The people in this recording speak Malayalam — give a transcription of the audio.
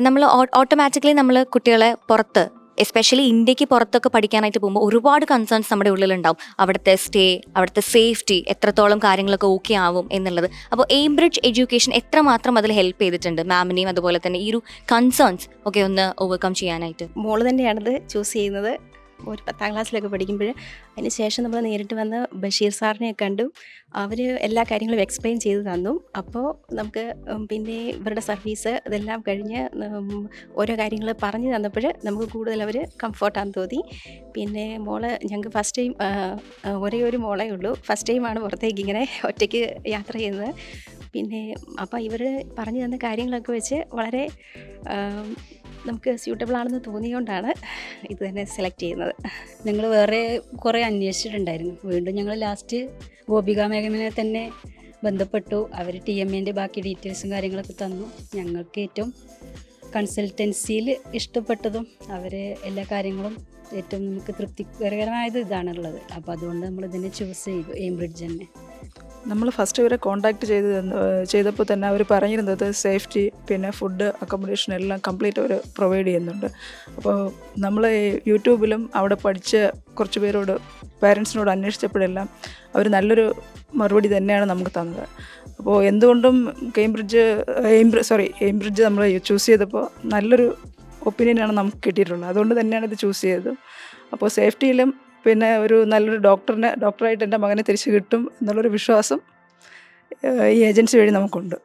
നമ്മൾ ഓട്ടോമാറ്റിക്കലി നമ്മൾ കുട്ടികളെ പുറത്ത്, എസ്പെഷ്യലി ഇന്ത്യക്ക് പുറത്തൊക്കെ പഠിക്കാനായിട്ട് പോകുമ്പോൾ ഒരുപാട് കൺസേൺസ് നമ്മുടെ ഉള്ളിലുണ്ടാവും. അവിടുത്തെ സ്റ്റേ, അവിടുത്തെ സേഫ്റ്റി, എത്രത്തോളം കാര്യങ്ങളൊക്കെ ഓക്കെ ആവും എന്നുള്ളത്. അപ്പോൾ എയിംബ്രിഡ്ജ് എഡ്യൂക്കേഷൻ എത്രമാത്രം അതിൽ ഹെൽപ്പ് ചെയ്തിട്ടുണ്ട് മാമിനെയും അതുപോലെ തന്നെ ഈ ഒരു കൺസേൺസ് ഒക്കെ ഒന്ന് ഓവർകം ചെയ്യാനായിട്ട്? മോള് തന്നെയാണിത് ചൂസ് ചെയ്യുന്നത്. ഒരു 10ാം ക്ലാസ്സിലൊക്കെ പഠിക്കുമ്പോൾ അതിന് ശേഷം നമ്മൾ നേരിട്ട് വന്ന് ബഷീർ സാറിനെ കണ്ടു. അവർ എല്ലാ കാര്യങ്ങളും എക്സ്പ്ലെയിൻ ചെയ്ത് തന്നു. അപ്പോൾ നമുക്ക് പിന്നെ ഇവരുടെ സർവീസ് ഇതെല്ലാം കഴിഞ്ഞ് ഓരോ കാര്യങ്ങൾ പറഞ്ഞു തന്നപ്പോൾ നമുക്ക് കൂടുതൽ അവർ കംഫർട്ടാന്ന് തോന്നി. പിന്നെ മോള് ഞങ്ങൾക്ക് ഫസ്റ്റ് ടൈം, ഒരേ ഒരു മോളേ ഉള്ളൂ, ഫസ്റ്റ് ടൈമാണ് പുറത്തേക്ക് ഇങ്ങനെ ഒറ്റയ്ക്ക് യാത്ര ചെയ്യുന്നത്. പിന്നെ അപ്പോൾ ഇവർ പറഞ്ഞു തന്ന കാര്യങ്ങളൊക്കെ വെച്ച് വളരെ നമുക്ക് സ്യൂട്ടബിൾ ആണെന്ന് തോന്നിയോണ്ടാണ് ഇത് തന്നെ സെലക്ട് ചെയ്യുന്നത്. ഞങ്ങൾ വേറെ കുറേ അന്വേഷിച്ചിട്ടുണ്ടായിരുന്നു. വീണ്ടും ഞങ്ങൾ ലാസ്റ്റ് ഗോപിക മേഘമനെ തന്നെ ബന്ധപ്പെട്ടു. അവർ TMAൻ്റെ ബാക്കി ഡീറ്റെയിൽസും കാര്യങ്ങളൊക്കെ തന്നു. ഞങ്ങൾക്ക് ഏറ്റവും കൺസൾട്ടൻസിയിൽ ഇഷ്ടപ്പെട്ടതും അവരെ എല്ലാ കാര്യങ്ങളും ഏറ്റവും നമുക്ക് തൃപ്തികരമായത് ഇതാണുള്ളത്. അപ്പോൾ അതുകൊണ്ട് നമ്മൾ ഇതിനെ ചൂസ് ചെയ്തു, എയിംബ്രിഡ്ജ് തന്നെ. നമ്മൾ ഫസ്റ്റ് ഇവരെ കോൺടാക്ട് ചെയ്തപ്പോൾ തന്നെ അവർ പറഞ്ഞിരുന്നത് സേഫ്റ്റി, പിന്നെ ഫുഡ്, അക്കോമഡേഷൻ എല്ലാം കംപ്ലീറ്റ് അവർ പ്രൊവൈഡ് ചെയ്യുന്നുണ്ട്. അപ്പോൾ നമ്മൾ യൂട്യൂബിലും അവിടെ പഠിച്ച കുറച്ച് പേരോട്, പാരൻസിനോട് അന്വേഷിച്ചപ്പോഴെല്ലാം അവർ നല്ലൊരു മറുപടി തന്നെയാണ് നമുക്ക് തന്നത്. അപ്പോൾ എന്തുകൊണ്ടും എയിംബ്രിഡ്ജ് നമ്മൾ ചൂസ് ചെയ്തപ്പോൾ നല്ലൊരു ഒപ്പീനിയനാണ് നമുക്ക് കിട്ടിയിട്ടുള്ളത്. അതുകൊണ്ട് തന്നെയാണ് ഇത് ചൂസ് ചെയ്തത്. അപ്പോൾ സേഫ്റ്റിയിലും പിന്നെ ഒരു നല്ലൊരു ഡോക്ടറായിട്ട് എൻ്റെ മകനെ തിരിച്ചു കിട്ടും എന്നുള്ളൊരു വിശ്വാസം ഈ ഏജൻസി വഴി നമുക്കുണ്ട്.